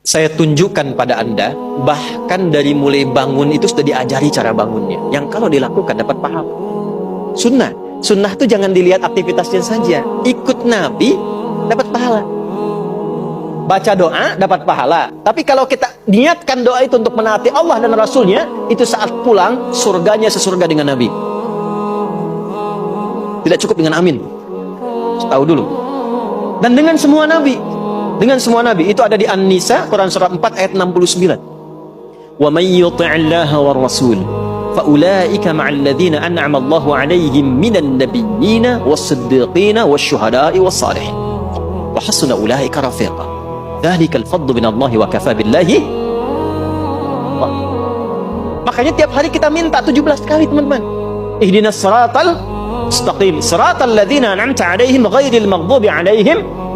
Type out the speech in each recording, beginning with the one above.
Saya tunjukkan pada Anda, bahkan dari mulai bangun itu sudah diajari cara bangunnya. Yang kalau dilakukan dapat pahala. Sunnah. Sunnah itu jangan dilihat aktivitasnya saja. Ikut Nabi, dapat pahala. Baca doa, dapat pahala. Tapi kalau kita niatkan doa itu untuk menaati Allah dan Rasulnya, itu saat pulang, surganya sesurga dengan Nabi. Tidak cukup dengan amin. Tahu dulu. Dan dengan semua Nabi. Dengan semua Nabi. Itu ada di An-Nisa, Quran Surah 4 ayat 69. Wa may yuti'illaha war rasul fa ulaika ma'al ladzina an'ama Allahu 'alaihim minan nabiyyina was-siddiqina wasyuhada'i was-salihin. Wa hasuna ulaika rafiqa. Dzalikal fadlu minallahi wa kafa billahi. Makanya tiap hari kita minta 17 kali, teman-teman. Ihdinas siratal mustaqim, siratal ladzina an'amta 'alaihim ghairil maghdubi 'alaihim.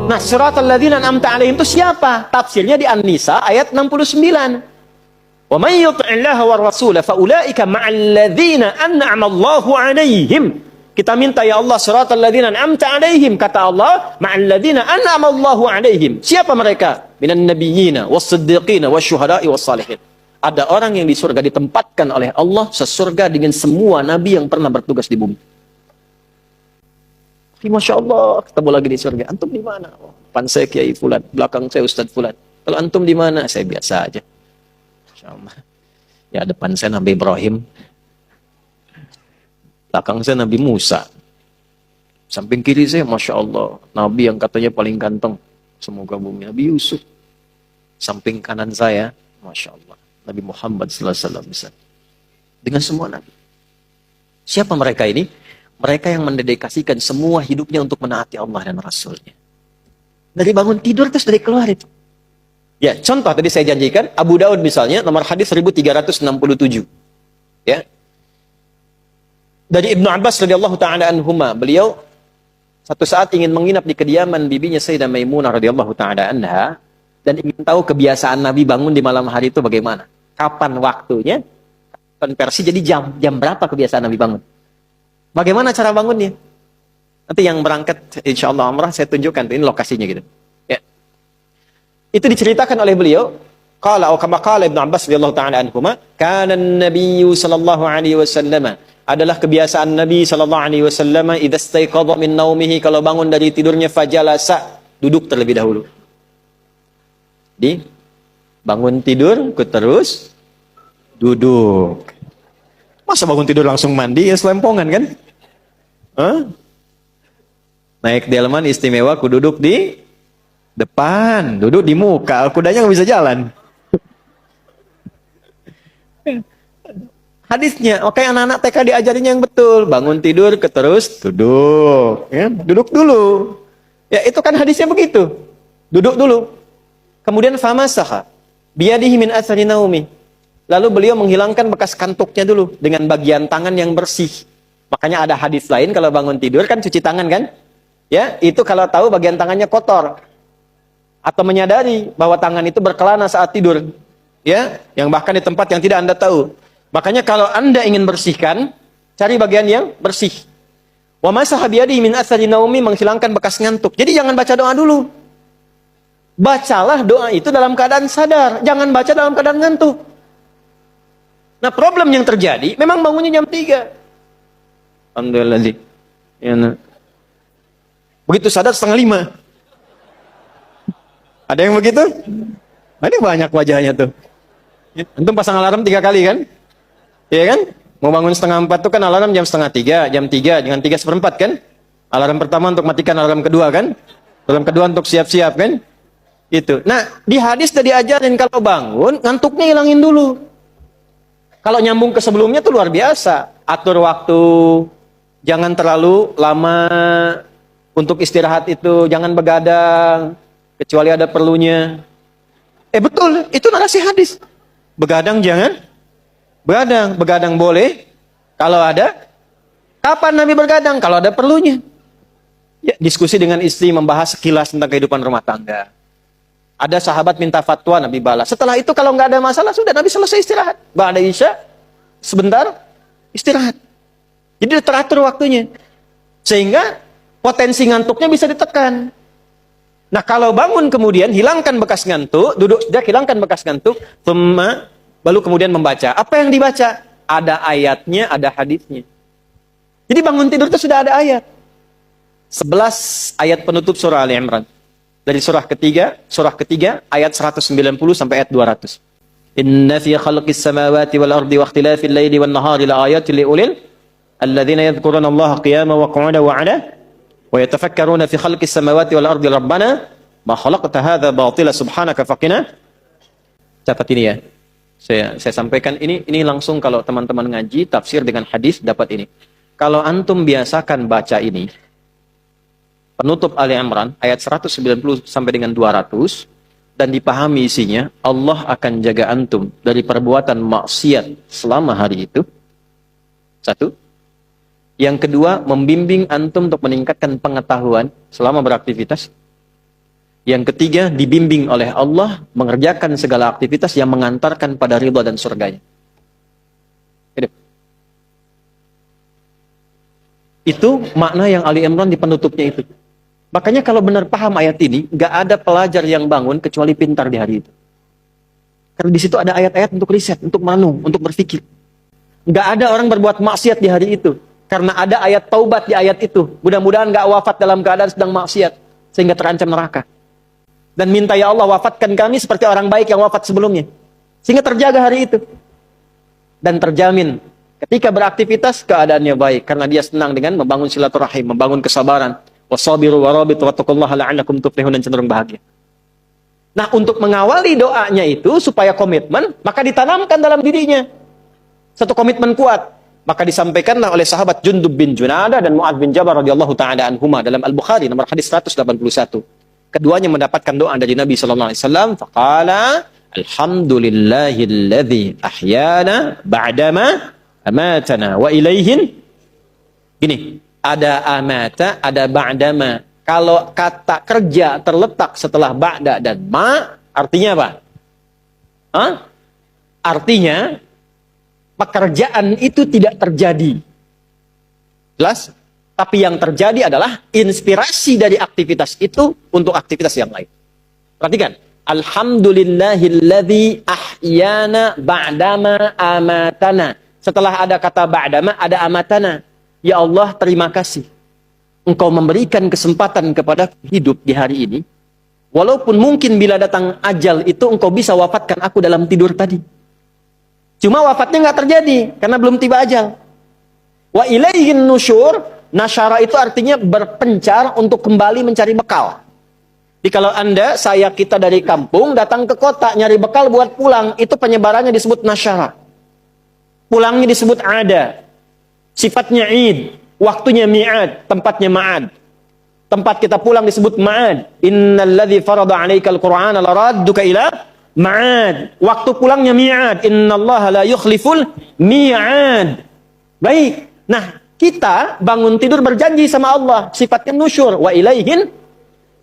Nah, siratal ladzina an'amta 'alaihim itu siapa? Tafsirnya di An-Nisa ayat 69. Wa may yuti'illaha war rasul fa ulaika ma'al ladzina an'ama Allahu 'alaihim. Kita minta, ya Allah, siratal ladzina an'amta 'alaihim, kata Allah, ma'al ladzina an'ama Allahu 'alaihim. Siapa mereka? Minan nabiyyina was-siddiqina wasyuhada'i was-salihin. Ada orang yang di surga ditempatkan oleh Allah sesurga dengan semua nabi yang pernah bertugas di bumi. Masya Allah, ketemu lagi di surga. Antum di mana? Oh, depan saya Kiai Fulan, belakang saya Ustadz Fulan. Kalau antum di mana? Saya biasa aja. Masya Allah. Ya, depan saya Nabi Ibrahim, belakang saya Nabi Musa, samping kiri saya Masya Allah Nabi yang katanya paling ganteng semoga bumi, Nabi Yusuf. Samping kanan saya Masya Allah Nabi Muhammad SAW. Dengan semua Nabi. Siapa mereka ini? Mereka yang mendedikasikan semua hidupnya untuk menaati Allah dan Rasulnya. Dari bangun tidur terus dari keluar itu. Ya, contoh tadi saya janjikan, Abu Daud misalnya, nomor hadis 1367. Ya. Dari Ibnu Abbas radhiyallahu ta'ala anhuma, beliau satu saat ingin menginap di kediaman bibinya Sayyidah Maimunah radhiyallahu ta'ala anha, dan ingin tahu kebiasaan Nabi bangun di malam hari itu bagaimana. Kapan waktunya, konversi jadi jam berapa kebiasaan Nabi bangun. Bagaimana cara bangunnya? Nanti yang berangkat insya Allah umrah saya tunjukkan, ini lokasinya gitu. Ya. Itu diceritakan oleh beliau. Qala kama qala Ibnu Abbas radhiyallahu ta'ala anhuma, kana an-nabiyyu sallallahu alaihi wasallam, adalah kebiasaan Nabi sallallahu alaihi wasallam, idza istaiqadha min naumihi, kalau bangun dari tidurnya, fajalasa, duduk terlebih dahulu. Bangun tidur, terus duduk. Masa bangun tidur langsung mandi, ya selempongan kan? Naik delman istimewa, ku duduk di depan, duduk di muka, kudanya nggak bisa jalan. Hadisnya, oke, anak-anak TK diajarinya yang betul. Bangun tidur, terus duduk. Ya, duduk dulu. Ya, itu kan hadisnya begitu. Duduk dulu. Kemudian famasaha biyadihi min athari naumi. Lalu beliau menghilangkan bekas kantuknya dulu dengan bagian tangan yang bersih. Makanya ada hadis lain kalau bangun tidur kan cuci tangan kan? Ya, itu kalau tahu bagian tangannya kotor atau menyadari bahwa tangan itu berkelana saat tidur. Ya, yang bahkan di tempat yang tidak Anda tahu. Makanya kalau Anda ingin bersihkan, cari bagian yang bersih. Wa masaha biyadihi min athari naumi, menghilangkan bekas ngantuk. Jadi jangan baca doa dulu. Bacalah doa itu dalam keadaan sadar, jangan baca dalam keadaan ngantuk. Nah, problem yang terjadi, memang bangunnya jam 3. Alhamdulillah. Ya, nah. Begitu sadar 4:30. Ada yang begitu? Ada banyak wajahnya tuh. Ya, antum pasang alarm 3 kali kan? Iya kan? Mau bangun 3:30 tuh kan alarm jam 2:30, jam 3, dengan 3:04 kan? Alarm pertama untuk matikan, alarm kedua kan? Alarm kedua untuk siap-siap kan? Itu. Nah, di hadis sudah diajarin kalau bangun, ngantuknya hilangin dulu. Kalau nyambung ke sebelumnya tuh luar biasa. Atur waktu, jangan terlalu lama untuk istirahat itu, jangan begadang, kecuali ada perlunya. Betul, itu narasi hadis. Begadang jangan, begadang boleh, kalau ada. Kapan Nabi begadang? Kalau ada perlunya. Ya, diskusi dengan istri, membahas sekilas tentang kehidupan rumah tangga. Ada sahabat minta fatwa, Nabi balas. Setelah itu kalau nggak ada masalah, sudah Nabi selesai istirahat. Ba'da isya, sebentar, istirahat. Jadi teratur waktunya. Sehingga potensi ngantuknya bisa ditekan. Nah, kalau bangun kemudian hilangkan bekas ngantuk, duduk sudah hilangkan bekas ngantuk, baru kemudian membaca. Apa yang dibaca? Ada ayatnya, ada hadisnya. Jadi bangun tidur itu sudah ada ayat. 11 ayat penutup surah Ali Imran. Dari surah ketiga ayat 190 sampai ayat 200. Inna fi khalqis samawati wal ardi wa ikhtilafil laili wan nahari la ayatin li ulil alladzina yadhkuruna Allaha qiyaman wa qu'udan wa 'ala wa yatafakkaruna fi khalqis samawati wal ardi rabbana ma khalaqta hadza batila subhanaka faqina. Dapat ini ya. Saya sampaikan ini langsung kalau teman-teman ngaji tafsir dengan hadis dapat ini. Kalau antum biasakan baca ini penutup Ali Imran ayat 190 sampai dengan 200 dan dipahami isinya, Allah akan jaga antum dari perbuatan maksiat selama hari itu. Satu. Yang kedua, membimbing antum untuk meningkatkan pengetahuan selama beraktivitas. Yang ketiga, dibimbing oleh Allah mengerjakan segala aktivitas yang mengantarkan pada ridha dan surganya. Itu makna yang Ali Imran di penutupnya itu. Makanya kalau benar paham ayat ini, nggak ada pelajar yang bangun kecuali pintar di hari itu. Karena di situ ada ayat-ayat untuk riset, untuk merenung, untuk berpikir. Nggak ada orang berbuat maksiat di hari itu. Karena ada ayat taubat di ayat itu. Mudah-mudahan nggak wafat dalam keadaan sedang maksiat. Sehingga terancam neraka. Dan minta ya Allah wafatkan kami seperti orang baik yang wafat sebelumnya. Sehingga terjaga hari itu. Dan terjamin ketika beraktivitas keadaannya baik. Karena dia senang dengan membangun silaturahim, membangun kesabaran. Wasabiru warabitu wattaqullaha la'allakum tuflihun, dan cenderung bahagia. Nah, untuk mengawali doanya itu supaya komitmen, maka ditanamkan dalam dirinya satu komitmen kuat. Maka disampaikanlah oleh sahabat Jundub bin Junadah dan Mu'adz bin Jabal radhiyallahu taala anhuma dalam Al-Bukhari nomor hadis 181. Keduanya mendapatkan doa dari Nabi sallallahu alaihi wasallam, faqala alhamdulillahilladzi ahyana ba'dama amatana wa ilaihin. Gini, ada amata, ada ba'dama. Kalau kata kerja terletak setelah ba'da dan ma, artinya apa? Artinya pekerjaan itu tidak terjadi. Jelas? Tapi yang terjadi adalah inspirasi dari aktivitas itu untuk aktivitas yang lain. Perhatikan. Alhamdulillahilladzi ahyana ba'dama amatana. Setelah ada kata ba'dama, ada amatana. Ya Allah, terima kasih. Engkau memberikan kesempatan kepada hidup di hari ini. Walaupun mungkin bila datang ajal itu engkau bisa wafatkan aku dalam tidur tadi. Cuma wafatnya nggak terjadi karena belum tiba ajal. Wa ilaihin nusyur, nasyara itu artinya berpencar untuk kembali mencari bekal. Jadi kalau kita dari kampung datang ke kota nyari bekal buat pulang, itu penyebarannya disebut nasyara. Pulangnya disebut ada. Sifatnya id, waktunya mi'ad, tempatnya ma'ad. Tempat kita pulang disebut ma'ad. Innalladzi farada 'alaikal Qur'ana laradduka ila ma'ad. Waktu pulangnya mi'ad. Innallaha la yukhliful mi'ad. Baik. Nah, kita bangun tidur berjanji sama Allah, sifatnya nusyur. Wa ilaihin,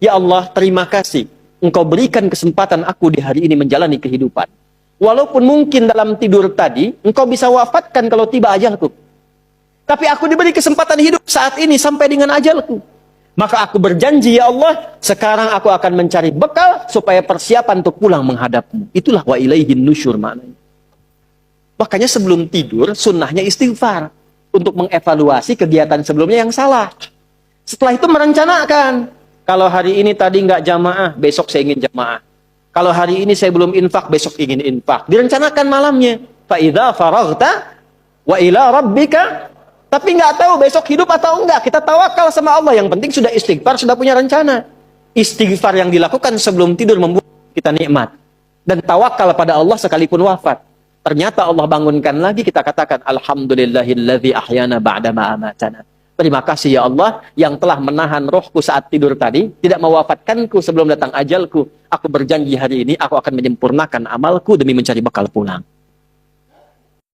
ya Allah, terima kasih. Engkau berikan kesempatan aku di hari ini menjalani kehidupan. Walaupun mungkin dalam tidur tadi, engkau bisa wafatkan kalau tiba ajalku. Tapi aku diberi kesempatan hidup saat ini sampai dengan ajalku. Maka aku berjanji, ya Allah, sekarang aku akan mencari bekal supaya persiapan untuk pulang menghadapmu. Itulah wa ilaihin nusyur maknanya. Makanya sebelum tidur, sunnahnya istighfar. Untuk mengevaluasi kegiatan sebelumnya yang salah. Setelah itu merencanakan. Kalau hari ini tadi nggak jamaah, besok saya ingin jamaah. Kalau hari ini saya belum infak, besok ingin infak. Direncanakan malamnya. Fa idza faraghta wa ila rabbika. Tapi nggak tahu besok hidup atau enggak. Kita tawakal sama Allah. Yang penting sudah istighfar, sudah punya rencana. Istighfar yang dilakukan sebelum tidur membuat kita nikmat. Dan tawakal pada Allah sekalipun wafat. Ternyata Allah bangunkan lagi, kita katakan alhamdulillahilladzi ahyana ba'dama amatana. Terima kasih ya Allah yang telah menahan rohku saat tidur tadi, tidak mewafatkanku sebelum datang ajalku. Aku berjanji hari ini aku akan menyempurnakan amalku demi mencari bekal pulang.